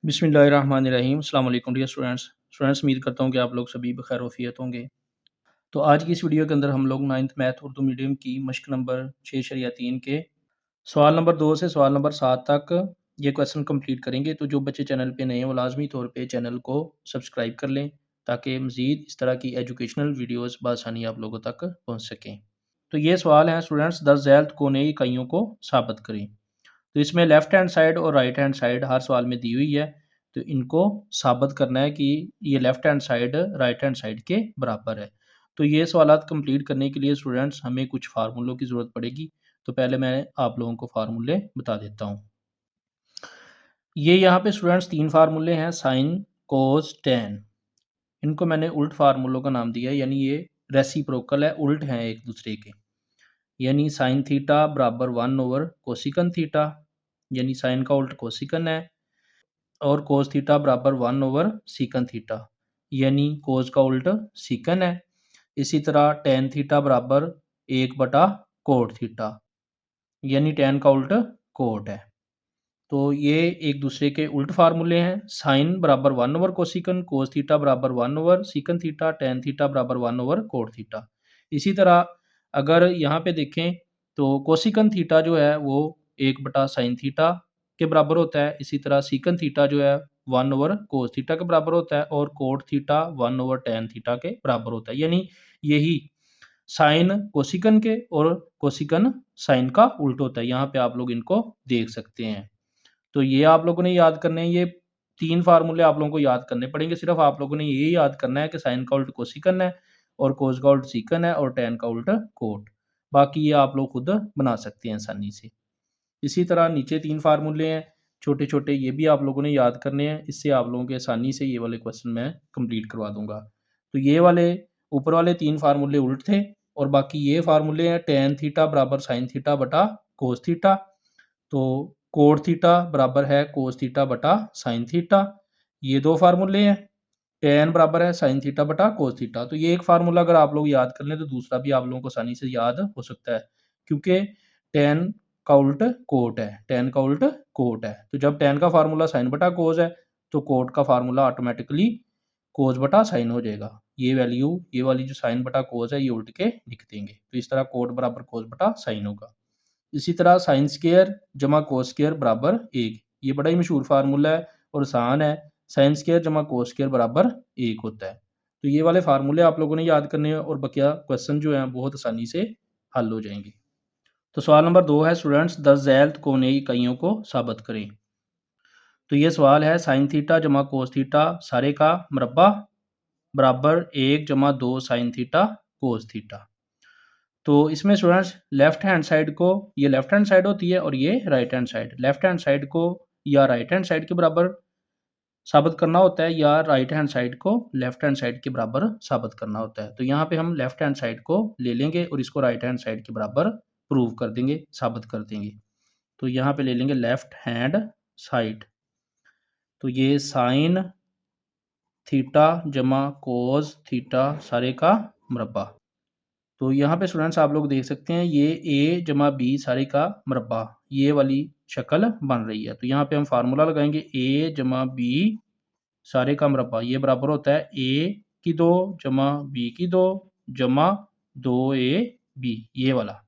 बिस्मिल्लाहिर्रहमानिर्रहीम। अस्सलाम वालेकुम डियर स्टूडेंट्स। उम्मीद करता हूँ कि आप लोग सभी बखैर वफ़ियत होंगे। तो आज की इस वीडियो के अंदर हम लोग 9th मैथ उर्दू मीडियम की मश्क नंबर 6/3 के सवाल नंबर 2 से सवाल नंबर 7 तक ये क्वेश्चन कंप्लीट करेंगे। तो जो बच्चे चैनल पे नए हैं वो लाज़मी तौर पे चैनल को सब्सक्राइब कर लें ताकि मज़ीद इस तरह की एजुकेशनल वीडियोज़ बआसानी आप लोगों तक पहुँच सकें। तो ये सवाल हैं स्टूडेंट्स, द ज़ैल्त कोने इकाइयों को साबित करें। तो इसमें लेफ्ट हैंड साइड और राइट हैंड साइड हर सवाल में दी हुई है। तो इनको साबित करना है कि ये left hand side right hand side के बराबर है। तो ये सवालात कंप्लीट करने के लिए स्टूडेंट्स हमें कुछ फार्मूलों की ज़रूरत पड़ेगी। तो पहले मैं आप लोगों को फार्मूले बता देता हूँ। ये यहाँ पे स्टूडेंट्स 3 फार्मूले हैं, साइन, कोस, टैन। इनको मैंने उल्ट फार्मूलों का नाम दिया है, यानी ये रेसिप्रोकल है, उल्ट हैं एक दूसरे के। यानी साइन थीटा बराबर 1 ओवर कोसिकन थीटा, यानी साइन का उल्ट कोसिकन है, और कोस थीटा बराबर 1 ओवर सीकन थीटा, यानी कोस का उल्ट सीकन है। इसी तरह टेन थीटा बराबर 1 बटा कोट थीटा, यानी टेन का उल्ट कोट है। तो ये एक दूसरे के उल्ट फार्मूले हैं। साइन बराबर 1 ओवर कोसिकन, कोस थीटा बराबर 1 ओवर सीकन थीटा, टेन थीटा बराबर 1 ओवर कोट थीटा। इसी तरह अगर यहाँ पे देखें तो कोसिकन थीटा जो है वो 1 बटा साइन थीटा के बराबर होता है। इसी तरह सीकन थीटा जो है 1 ओवर कोस थीटा के बराबर होता है, और cot theta 1 over tan theta के बराबर होता है। यानी यही साइन कोसिकन के और कोसिकन साइन का उल्ट होता है। यहाँ पे आप लोग इनको देख सकते हैं। तो ये आप लोगों ने याद करने हैं, ये 3 फ़ॉर्मूले आप लोगों को याद करने पड़ेंगे। सिर्फ़ आप लोगों ने ये याद करना है कि साइन का उल्ट कोसिकन है और कोस का उल्ट सीकन है और टैन का उल्ट कोट। बाकी ये आप लोग खुद बना सकते हैं आसानी से। इसी तरह नीचे 3 फ़ॉर्मूले हैं छोटे-छोटे, ये भी आप लोगों ने याद करने हैं। इससे आप लोगों के आसानी से ये वाले क्वेश्चन मैं कंप्लीट करवा दूँगा। तो ये वाले ऊपर वाले 3 फ़ॉर्मूले उल्ट थे, और बाकी ये फ़ॉर्मूले हैं टैन थीटा बराबर साइन थीटा बटा कोस थीटा। तो कोट थीटा बराबर है कोस थीटा बटा साइन थीटा। ये 2 फ़ॉर्मूले हैं। टैन बराबर है साइन थीटा बटा कोस थीटा। तो ये एक फ़ॉर्मूला अगर आप लोग याद कर लें तो दूसरा भी आप लोगों को आसानी से याद हो सकता है, क्योंकि टैन का उल्ट कोट है, टैन का उल्ट कोट है। तो जब टैन का फ़ॉर्मूला साइन बटा कोस है तो कोट का फ़ॉर्मूला ऑटोमैटिकली कोस बटा साइन हो जाएगा। ये वैल्यू, ये वाली जो साइन बटा कोस है, ये उल्ट के लिख देंगे। तो इस तरह कोट बराबर कोस बटा साइन होगा। इसी तरह साइन स्क्वायर जमा कोस स्क्वायर बराबर 1। ये बड़ा ही मशहूर फार्मूला है और आसान है। साइन स्क्वायर जमा कोस स्क्वायर बराबर 1 होता है। तो ये वाले फार्मूले आप लोगों ने याद करने हैं, और बकिया क्वेश्चन जो हैं बहुत आसानी से हल हो जाएंगे। तो सवाल नंबर 2 है स्टूडेंट्स, द ज़ैल्त कोने इकाइयों को साबित करें। तो ये सवाल है साइन थीटा जमा कोस थीटा सारे का मरब्बा बराबर 1 जमा 2 साइन थीटा कोस थीटा। तो इसमें स्टूडेंट्स लेफ्ट हैंड साइड को, ये लेफ्ट हैंड साइड होती है और ये right hand side, left hand side को या राइट हैंड साइड के बराबर साबित करना होता है, या राइट हैंड साइड को लेफ्ट हैंड साइड के बराबर साबित करना होता है। तो यहाँ पे हम लेफ्ट हैंड साइड को ले लेंगे और इसको राइट हैंड साइड के बराबर प्रूव कर देंगे, साबित कर देंगे। तो यहाँ पे ले लेंगे लेफ्ट हैंड साइड। तो ये साइन थीटा जमा कोस थीटा सारे का मरब्बा। तो यहाँ पे स्टूडेंट्स आप लोग देख सकते हैं ये ए जमा बी सारे का मरब्बा, ये वाली शक्ल बन रही है। तो यहाँ पे हम फार्मूला लगाएंगे ए जमा बी सारे का मरब्बा, ये बराबर होता है ए की 2 जमा बी की 2 जमा 2a बी, ये वाला,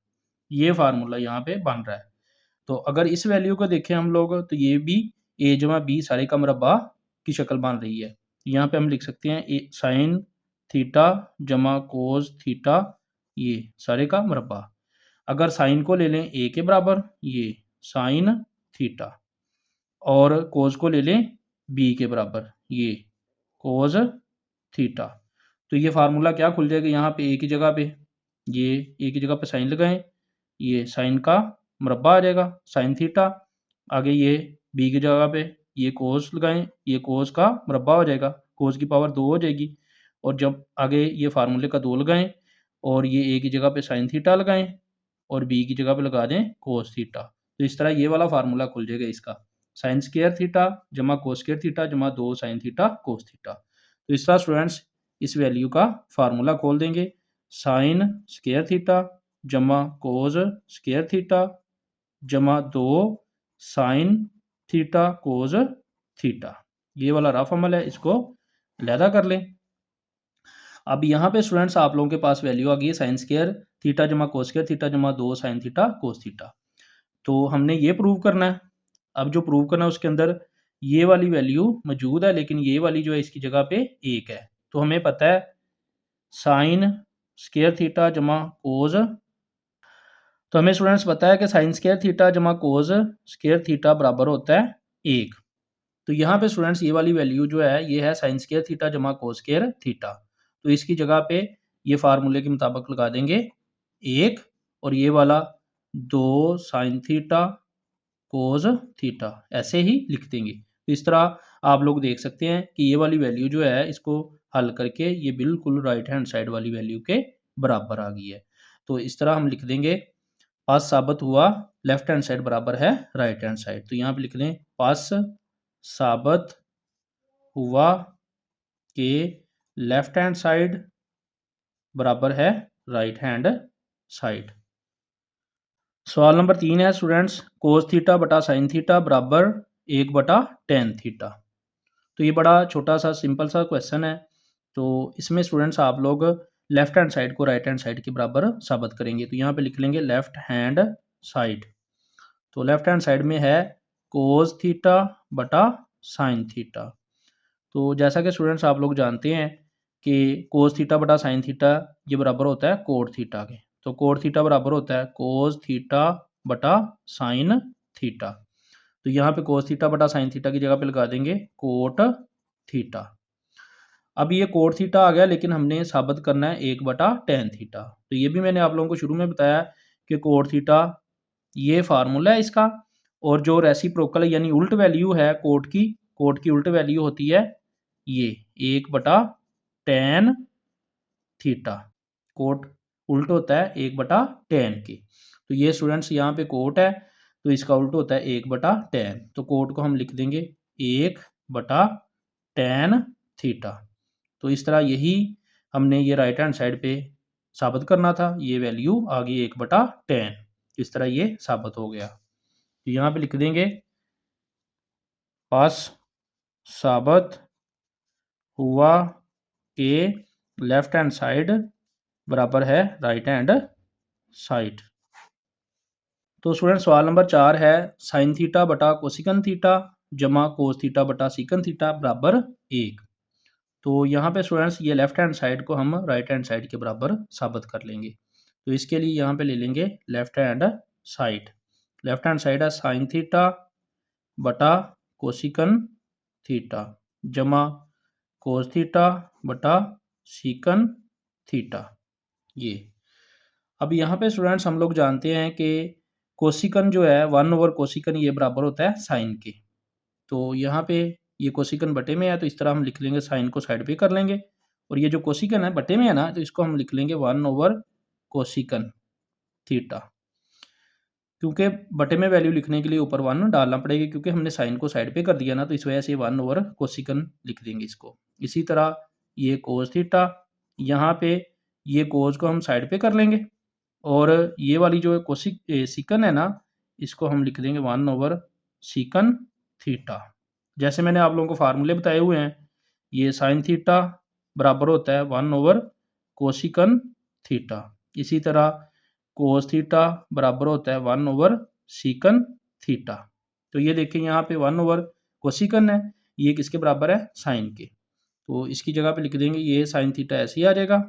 ये फार्मूला यहाँ पे बन रहा है। तो अगर इस वैल्यू को देखें हम लोग तो ये भी ए जमा बी सारे का मरब्बा की शक्ल बन रही है। यहाँ पे हम लिख सकते हैं ए साइन थीटा जमा कोस थीटा, ये सारे का मरब्बा। अगर साइन को ले लें ए के बराबर, ये साइन थीटा, और कोस को ले लें बी के बराबर, ये कोस थीटा। तो ये फार्मूला क्या खुल जाएगा यहाँ पे, ए की जगह पे, ये ए की जगह पे साइन लगाएं, ये साइन का मरब्बा आ जाएगा साइन थीटा। आगे ये बी की जगह पे ये कोस लगाएं, ये कोस का मरब्बा हो जाएगा, कोस की पावर 2 हो जाएगी। और जब आगे ये फार्मूले का 2 लगाएं और ये ए की जगह पे साइन थीटा लगाएं और बी की जगह पे लगा दें कोस थीटा। तो इस तरह ये वाला फार्मूला खुल जाएगा इसका, साइन स्क्वायर थीटा जमा कोस स्क्वायर थीटा जमा 2 साइन थीटा कोस थीटा। तो इस तरह स्टूडेंट्स इस वैल्यू का फार्मूला खोल देंगे, साइन स्क्वायर थीटा जमा कोस स्क्वायर थीटा जमा 2 साइन थीटा कोस थीटा। ये वाला रफ अमल है, इसको अलहदा कर लें। अब यहाँ पे स्टूडेंट्स आप लोगों के पास वैल्यू आ गई है साइन स्क्वायर थीटा जमा कोस स्क्वायर थीटा जमा 2 साइन थीटा कोस थीटा। तो हमने ये प्रूव करना है। अब जो प्रूव करना है उसके अंदर ये वाली वैल्यू मौजूद है, लेकिन ये वाली जो है इसकी जगह पे 1 है। तो हमें पता है साइन स्क्वायर थीटा जमा कोस, तो हमें स्टूडेंट्स पता है कि साइन स्क्वायर थीटा जमा कोस स्क्वायर थीटा बराबर होता है 1। तो यहाँ पे स्टूडेंट्स ये वाली वैल्यू जो है ये है साइन स्क्वायर थीटा जमा कोस स्क्वायर थीटा। तो इसकी जगह पे ये फार्मूले के मुताबिक लगा देंगे 1 और ये वाला 2 साइन थीटा कोस थीटा, ऐसे ही लिख देंगे। तो इस तरह आप लोग देख सकते हैं कि ये वाली वैल्यू जो है इसको हल करके ये बिल्कुल राइट हैंड साइड वाली वैल्यू के बराबर आ गई है। तो इस तरह हम लिख देंगे पास साबित हुआ लेफ्ट हैंड साइड बराबर है राइट हैंड साइड। तो यहाँ पे लिख दें पास साबित हुआ कि लेफ्ट हैंड साइड बराबर है राइट हैंड साइड। सवाल नंबर 3 है स्टूडेंट्स कोस थीटा बटा साइन थीटा बराबर 1 बटा टेन थीटा। तो ये बड़ा छोटा सा सिंपल सा क्वेश्चन है। तो इसमें स्टूडेंट्स आप लोग लेफ्ट हैंड साइड को राइट हैंड साइड के बराबर साबित करेंगे। तो यहाँ पे लिख लेंगे लेफ्ट हैंड साइड। तो लेफ्ट हैंड साइड में है कोस थीटा बटा साइन थीटा। तो जैसा कि स्टूडेंट्स आप लोग जानते हैं कि कोस थीटा बटा साइन थीटा ये बराबर होता है कोट थीटा के। तो कोट थीटा बराबर होता है कोस थीटा बटा साइन थीटा। तो यहाँ पे कोस थीटा बटा साइन थीटा की जगह पे लगा देंगे कोट थीटा। अब ये कोट थीटा आ गया, लेकिन हमने साबित करना है 1 बटा टेन थीटा। तो ये भी मैंने आप लोगों को शुरू में बताया कि कोट थीटा ये फार्मूला है इसका, और जो रेसिप्रोकल यानी उल्ट वैल्यू है कोट की उल्ट वैल्यू होती है ये 1 बटा टेन थीटा। कोट उल्ट होता है 1 बटा टेन के। तो ये स्टूडेंट्स यहाँ पे कोट है, तो इसका उल्ट होता है 1 बटा टेन। तो कोट को हम लिख देंगे 1 बटा टेन थीटा। तो इस तरह यही हमने ये राइट हैंड साइड पे साबित करना था। ये वैल्यू आ गई 1 बटा टेन। इस तरह ये साबित हो गया। तो यहाँ पे लिख देंगे पास साबित हुआ कि लेफ्ट हैंड साइड बराबर है राइट हैंड साइड। तो स्टूडेंट सवाल नंबर 4 है साइन थीटा बटा कोसिकन थीटा जमा कोस थीटा बटा सीकन थीटा बराबर 1। तो यहाँ पे स्टूडेंट्स ये लेफ्ट हैंड साइड को हम राइट हैंड साइड के बराबर साबित कर लेंगे। तो इसके लिए यहाँ पे ले लेंगे left hand side. Left hand side है साइन थीटा बटा कोसिकन थीटा जमा कोस थीटा बटा सीकन थीटा। ये अब यहाँ पे स्टूडेंट्स हम लोग जानते हैं कि कोसिकन जो है 1 ओवर कोसिकन ये बराबर होता है साइन के। तो यहाँ पे ये कोसिकन बटे में है, तो इस तरह हम लिख लेंगे साइन को साइड पे कर लेंगे, और ये जो कोसिकन है बटे में है ना, तो इसको हम लिख लेंगे 1 ओवर कोसिकन थीटा। क्योंकि बटे में वैल्यू लिखने के लिए ऊपर 1 डालना पड़ेगा, क्योंकि हमने साइन को साइड पे कर दिया ना, तो इस वजह से 1 ओवर कोसिकन लिख देंगे इसको। इसी तरह ये कोस थीटा, यहाँ पे ये कोस को हम साइड पे कर लेंगे, और ये वाली जो सीकन है ना, इसको हम लिख देंगे 1 ओवर सीकन थीटा। जैसे मैंने आप लोगों को फार्मूले बताए हुए हैं, ये साइन थीटा बराबर होता है 1 ओवर कोसिकन थीटा। इसी तरह कोस थीटा बराबर होता है 1 ओवर सीकन थीटा। तो ये देखिए यहाँ पे 1 ओवर कोसिकन है, ये किसके बराबर है साइन के। तो इसकी जगह पे लिख देंगे ये साइन थीटा ऐसे ही आ जाएगा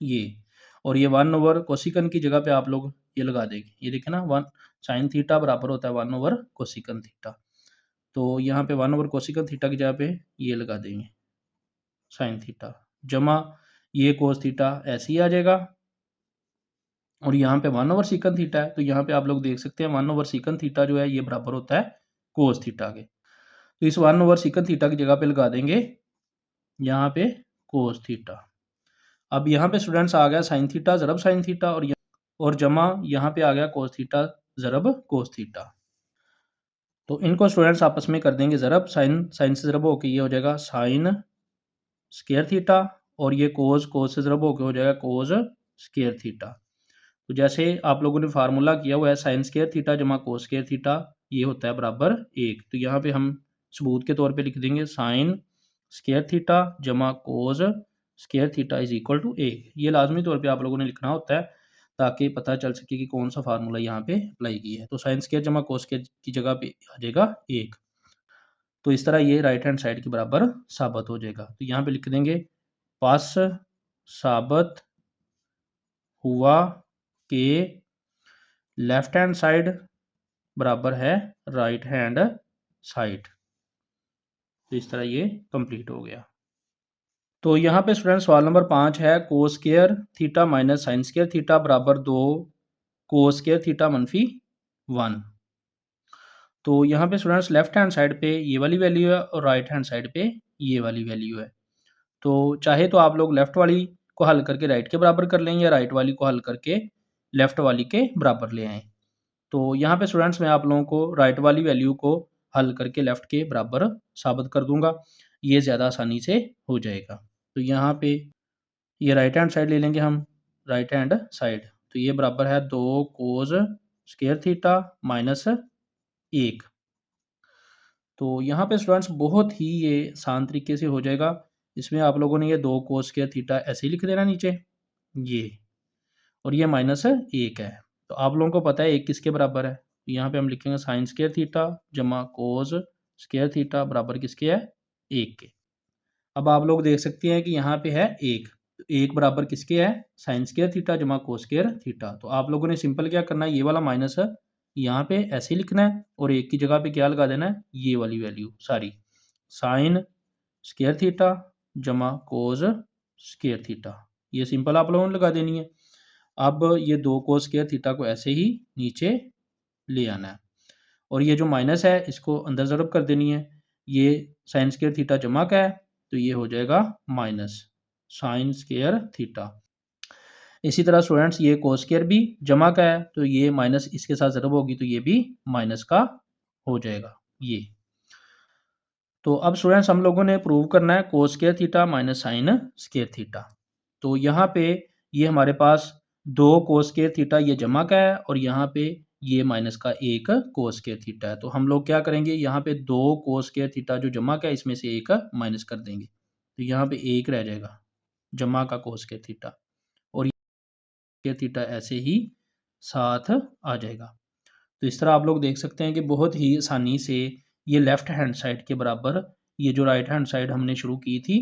ये, और ये 1 ओवर कोसिकन की जगह पे आप लोग ये लगा देंगे। ये देखें ना 1 साइन थीटा बराबर होता है 1 ओवर कोसिकन थीटा। तो यहाँ पे 1 ओवर कोसिकन थीटा की जगह पे ये लगा देंगे साइन थीटा जमा ये कोस थीटा ऐसे ही आ जाएगा, और यहाँ पे 1 ओवर सीकन थीटा है। तो यहाँ पे आप लोग देख सकते हैं 1 ओवर सीकन थीटा जो है ये बराबर होता है कोस थीटा के। तो इस 1 ओवर सीकन थीटा की जगह पे लगा देंगे यहाँ पे कोस थीटा। अब यहाँ पे स्टूडेंट्स आ गया साइन थीटा ज़रब साइन थीटा, और जमा यहाँ पे आ गया कोस थीटा ज़रब कोस थीटा। तो इनको स्टूडेंट्स आपस में कर देंगे ज़रब, साइन साइन से ज़रब होकर ये हो जाएगा साइन स्क्वायर थीटा, और ये कोस से ज़रब होकर हो जाएगा कोस स्क्वायर थीटा। तो जैसे आप लोगों ने फार्मूला किया हुआ है साइन स्क्वायर थीटा जमा कोस स्क्वायर थीटा, ये होता है बराबर 1। तो यहाँ पे हम सबूत के तौर पे लिख देंगे साइन स्क्वायर थीटा जमा cos square theta is equal to 1। ये लाजमी तौर पे आप लोगों ने लिखना होता है ताकि पता चल सके कि कौन सा फार्मूला यहाँ पे अप्लाई किया है। तो साइन स्क्वायर जमा कोस स्क्वायर की जगह पे आ जाएगा 1। तो इस तरह ये राइट हैंड साइड के बराबर साबित हो जाएगा। तो यहाँ पे लिख देंगे पास साबित हुआ कि लेफ्ट हैंड साइड बराबर है राइट हैंड साइड। तो इस तरह ये कंप्लीट हो गया। तो यहाँ पे स्टूडेंट सवाल नंबर 5 है कोस square theta minus sine square theta बराबर 2 कोस स्क्वायर थीटा मनफी 1। तो यहाँ पे स्टूडेंट्स लेफ्ट हैंड साइड पे ये वाली वैल्यू है और राइट हैंड साइड पे ये वाली वैल्यू है। तो चाहे तो आप लोग लेफ्ट वाली को हल करके राइट के बराबर कर लें या राइट वाली को हल करके लेफ्ट वाली के बराबर ले आएँ। तो यहाँ पे स्टूडेंट्स मैं आप लोगों को राइट वाली वैल्यू को हल करके लेफ्ट के बराबर साबित कर दूंगा, ये ज़्यादा आसानी से हो जाएगा। तो यहाँ पे ये राइट हैंड साइड ले लेंगे हम, राइट हैंड साइड। तो ये बराबर है 2 कोस स्क्वायर थीटा माइनस 1। तो यहाँ पे स्टूडेंट्स बहुत ही ये आसान तरीके से हो जाएगा। इसमें आप लोगों ने ये 2 कोस स्क्वायर थीटा ऐसे ही लिख देना नीचे ये, और ये माइनस 1 है। तो आप लोगों को पता है 1 किसके बराबर है। तो यहाँ पे हम लिखेंगे साइन स्क्वायर थीटा जमा कोस स्क्वायर थीटा बराबर किसके है 1 के। अब आप लोग देख सकते हैं कि यहाँ पे है 1, तो 1 बराबर किसके है साइन स्क्वायर थीटा जमा कोस स्क्वायर थीटा। तो आप लोगों ने सिंपल क्या करना है, ये वाला माइनस यहाँ पे ऐसे ही लिखना है और 1 की जगह पे क्या लगा देना है, ये वाली वैल्यू सारी साइन स्क्वायर थीटा जमा कोस स्क्वायर थीटा, ये सिंपल आप लोगों ने लगा देनी है। अब ये 2 कोस स्क्वायर थीटा को ऐसे ही नीचे ले आना है और ये जो माइनस है इसको अंदर ज़रब कर देनी है। ये साइन स्क्वायर थीटा जमा का है तो ये हो जाएगा माइनस साइन स्क्वायर थीटा। इसी तरह स्टूडेंट्स ये कोस स्क्वायर भी जमा का है तो ये माइनस इसके साथ ज़रब होगी तो ये भी माइनस का हो जाएगा ये। तो अब स्टूडेंट्स हम लोगों ने प्रूव करना है कोस square theta minus sine square theta. तो यहाँ पे ये हमारे पास 2 कोस स्क्वायर थीटा ये जमा का है और यहाँ पे ये माइनस का 1 कोस स्क्वायर थीटा है। तो हम लोग क्या करेंगे, यहाँ पे 2 कोस स्क्वायर थीटा जो जमा का है इसमें से 1 माइनस कर देंगे तो यहाँ पे 1 रह जाएगा जमा का कोस स्क्वायर थीटा और ये स्क्वायर थीटा ऐसे ही साथ आ जाएगा। तो इस तरह आप लोग देख सकते हैं कि बहुत ही आसानी से ये लेफ्ट हैंड साइड के बराबर ये जो राइट हैंड साइड हमने शुरू की थी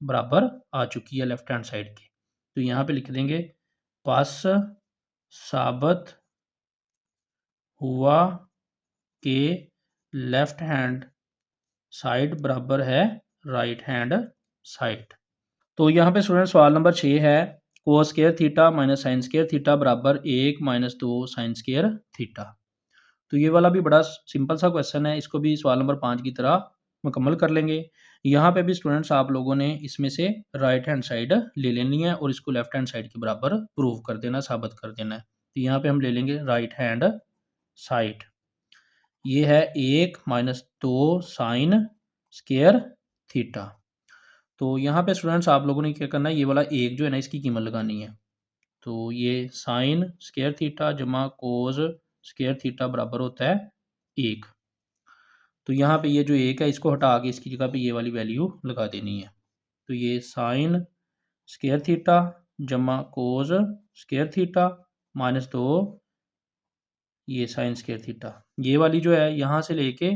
बराबर आ चुकी है लेफ्ट हैंड साइड की। तो यहाँ पे लिख देंगे पास साबित हुआ कि लेफ्ट हैंड साइड बराबर है राइट हैंड साइड। तो यहाँ पे स्टूडेंट सवाल नंबर 6 है कोस square theta minus sine square theta बराबर 1 माइनस 2 साइन स्क्वायर थीटा। तो ये वाला भी बड़ा सिंपल सा क्वेश्चन है, इसको भी सवाल नंबर 5 की तरह मुकम्मल कर लेंगे। यहाँ पे भी स्टूडेंट्स आप लोगों ने इसमें से राइट हैंड साइड ले लेनी है और इसको लेफ्ट हैंड साइड के बराबर प्रूव कर देना, साबित कर देना है। तो यहाँ पे हम ले लेंगे राइट हैंड साइड, ये है 1 माइनस 2 साइन स्क्वायर थीटा। तो यहाँ पे स्टूडेंट्स आप लोगों ने क्या करना है, ये वाला 1 जो है ना इसकी कीमत लगानी है। तो ये साइन स्क्वायर थीटा जमा कोस स्क्वायर थीटा बराबर होता है 1। तो यहाँ पे ये जो 1 है इसको हटा के इसकी जगह पे ये वाली वैल्यू लगा देनी है। तो ये साइन स्क्वायर थीटा जमा कोस स्क्वायर थीटा माइनस 2 ये साइन स्क्वायर थीटा, ये वाली जो है यहाँ से लेके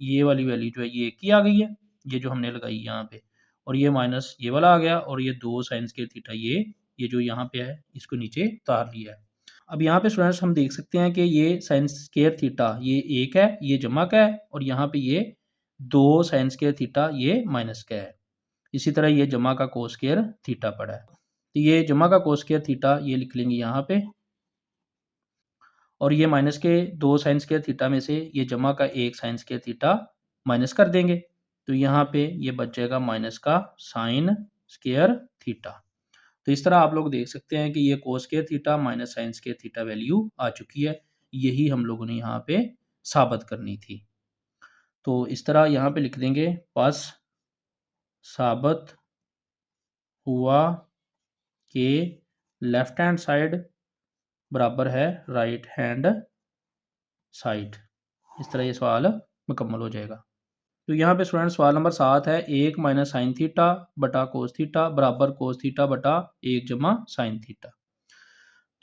ये वाली वैल्यू जो है ये 1 ही आ गई है, ये जो हमने लगाई यहाँ पे, और ये माइनस ये वाला आ गया और ये 2 साइन स्क्वायर थीटा ये जो यहाँ पे है इसको नीचे उतार लिया है। अब यहाँ पे स्टूडेंट्स हम देख सकते हैं कि ये साइन स्क्वायर थीटा ये 1 है, ये जमा का है और यहाँ पे ये 2 साइन स्क्वायर थीटा ये माइनस का है। इसी तरह ये जमा का कोस स्क्वायर थीटा पड़ा है। तो ये जमा का कोस स्क्वायर थीटा ये लिख लेंगे यहाँ पे और ये माइनस के 2 साइन स्क्वायर थीटा में से ये जमा का 1 साइन स्क्वायर थीटा माइनस कर देंगे। तो यहाँ पे ये बच जाएगा माइनस का साइन स्क्वायर थीटा। तो इस तरह आप लोग देख सकते हैं कि ये cos square theta minus sine square theta value आ चुकी है। यही हम लोगों ने यहाँ पे साबित करनी थी। तो इस तरह यहाँ पे लिख देंगे बस साबित हुआ कि लेफ्ट हैंड साइड बराबर है राइट हैंड साइड। इस तरह ये सवाल मुकम्मल हो जाएगा। तो यहाँ पे स्टूडेंट सवाल नंबर 7 है 1 माइनस साइन थीटा बटा कोस थीटा बराबर कोस थीटा बटा 1 जमा साइन थीटा।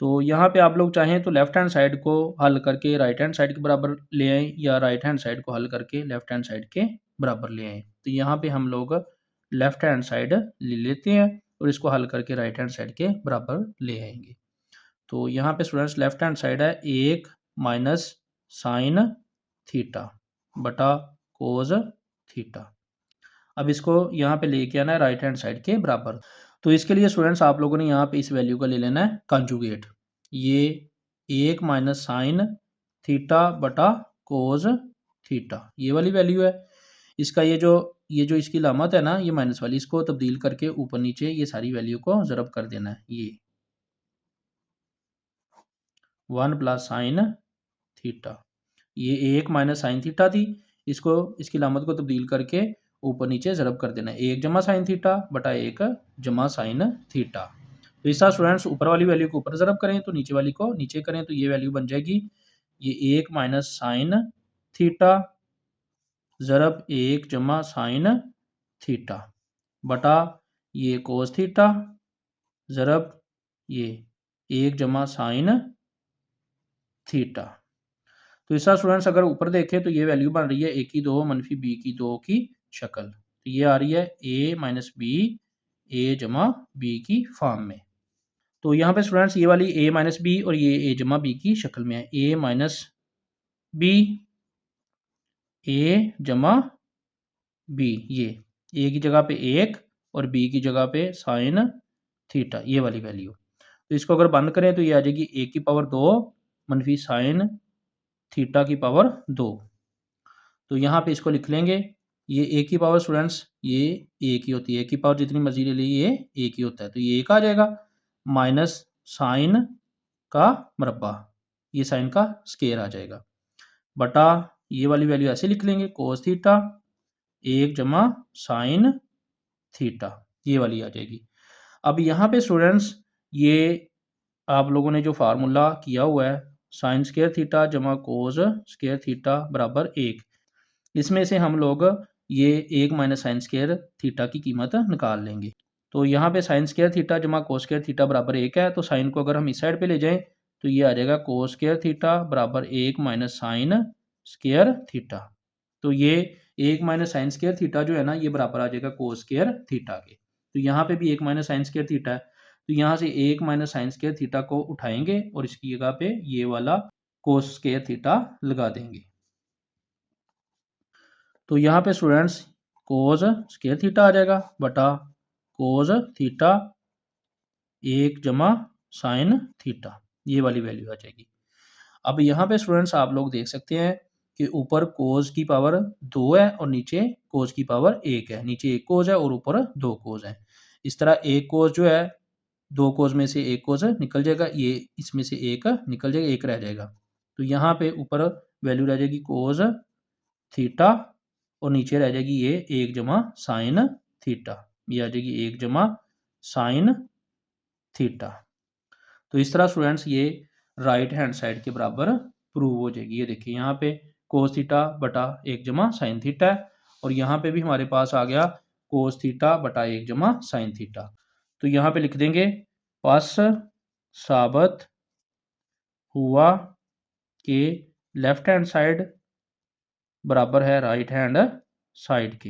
तो यहाँ पे आप लोग चाहें तो लेफ्ट हैंड साइड को हल करके राइट हैंड साइड के बराबर ले आएँ या राइट हैंड साइड को हल करके लेफ्ट हैंड साइड के बराबर ले आएँ। तो यहाँ पे हम लोग लेफ्ट हैंड साइड ले लेते हैं और इसको हल करके राइट हैंड साइड के बराबर ले आएंगे। तो यहाँ पे स्टूडेंट्स लेफ्ट हैंड साइड है 1 माइनस साइन थीटा बटा कोज थीटा। अब इसको यहाँ पे लेके आना है राइट हैंड साइड के बराबर। तो इसके लिए स्टूडेंट्स आप लोगों ने यहाँ पे इस वैल्यू का ले लेना है कंजुगेट। ये 1 माइनस साइन थीटा बटा कोज थीटा ये वाली वैल्यू है। इसका ये जो इसकी लामत है ना, ये माइनस वाली, इसको तब्दील करके ऊपर नीचे ये सारी वैल्यू को ज़रब कर देना है। ये 1 प्लस साइन थीटा, ये 1 माइनस साइन थीटा थी, इसको इसकी लामत को तब्दील करके ऊपर नीचे ज़रब कर देना है। 1 जमा साइन थीटा बटा 1 जमा साइन थीटा। तो इस तरह स्टूडेंट्स ऊपर वाली वैल्यू को ऊपर ज़रब करें तो नीचे वाली को नीचे करें तो ये वैल्यू बन जाएगी, ये 1 माइनस साइन थीटा ज़रब 1 जमा साइन थीटा बटा ये कोस थीटा ज़रब ये 1 जमा साइन थीटा। तो इस तरह स्टूडेंट्स अगर ऊपर देखें तो ये वैल्यू बन रही है a की 2 मनफी b की 2 की शक्ल। तो ये आ रही है a माइनस बी ए जमा बी की फॉर्म में। तो यहाँ पे स्टूडेंट्स ये वाली a माइनस बी और ये a जमा बी की शक्ल में है। a माइनस बी ए जमा बी, ये a की जगह पे 1 और b की जगह पे साइन थीटा ये वाली वैल्यू। तो इसको अगर बंद करें तो ये आ जाएगी a की पावर 2 मनफी साइन थीटा की पावर 2। तो यहाँ पे इसको लिख लेंगे, ये ए की पावर स्टूडेंट्स ये ए की होती है, ए की पावर जितनी मर्जी ले ली ये ए की होता है, तो ये एक आ जाएगा माइनस साइन का मरबा, ये साइन का स्केयर आ जाएगा बटा ये वाली वैल्यू ऐसे लिख लेंगे कोस थीटा 1 जमा साइन थीटा ये वाली आ जाएगी। अब यहाँ पे स्टूडेंट्स ये आप लोगों ने जो फार्मूला किया हुआ है साइन स्केयर थीटा जमा कोस स्केयर थीटा बराबर 1, इसमें से हम लोग ये 1 माइनस साइन स्केयर थीटा की कीमत निकाल लेंगे। तो यहाँ पे साइन स्केयर थीटा जमा कोस स्केयर थीटा बराबर 1 है, तो साइन को अगर हम इस साइड पे ले जाएं तो ये आ जाएगा कोस स्केयर थीटा बराबर 1 माइनस साइन स्केयर थीटा। तो ये 1 माइनस साइन स्केयर थीटा जो है ना, ये बराबर आ जाएगा कोस स्केयर थीटा के। तो यहाँ पे भी 1 माइनस साइन स्केयर थीटा है, तो यहाँ से 1 माइनस साइन स्केयर थीटा को उठाएंगे और इसकी जगह पे ये वाला कोस स्केयर थीटा लगा देंगे। तो यहाँ पे स्टूडेंट्स कोस स्केयर थीटा आ जाएगा बटा कोस थीटा 1 जमा साइन थीटा ये वाली वैल्यू आ जाएगी। अब यहाँ पे स्टूडेंट्स आप लोग देख सकते हैं कि ऊपर कोस की पावर 2 है और नीचे कोस की पावर 1 है, नीचे एक कोस है और ऊपर 2 कोस है। इस तरह एक कोस जो है 2 कोस में से एक कोस निकल जाएगा, ये इसमें से एक निकल जाएगा, एक रह जाएगा। तो यहाँ पे ऊपर वैल्यू रह जाएगी कोस थीटा और नीचे रह जाएगी ये 1 जमा साइन थीटा, ये आ जाएगी 1 जमा साइन थीटा। तो इस तरह स्टूडेंट्स ये राइट हैंड साइड के बराबर प्रूव हो जाएगी। ये देखिए यहाँ पे कोस थीटा बटा 1 जमा साइन थीटा है और यहाँ पे भी हमारे पास आ गया कोस थीटा बटा 1 जमा साइन थीटा। तो यहाँ पे लिख देंगे पस साबित हुआ कि लेफ्ट हैंड साइड बराबर है राइट हैंड साइड के।